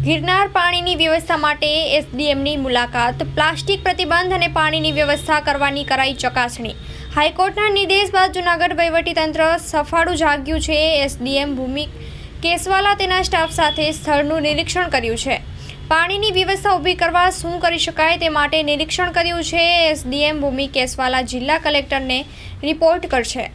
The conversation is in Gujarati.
ગિરનાર પાણીની વ્યવસ્થા માટે એસડીએમની મુલાકાત, પ્લાસ્ટિક પ્રતિબંધ અને પાણીની વ્યવસ્થા કરવાની કરાઈ ચકાસણી। હાઈકોર્ટના નિર્દેશ બાદ જૂનાગઢ વહીવટીતંત્ર સફાળું જાગ્યું છે। એસડીએમ ભૂમિ કેસવાલા તેના સ્ટાફ સાથે સ્થળનું નિરીક્ષણ કર્યું છે। પાણીની વ્યવસ્થા ઊભી કરવા શું કરી શકાય તે માટે નિરીક્ષણ કર્યું છે। એસડીએમ ભૂમિ કેસવાલા જિલ્લા કલેક્ટરને રિપોર્ટ કરશે।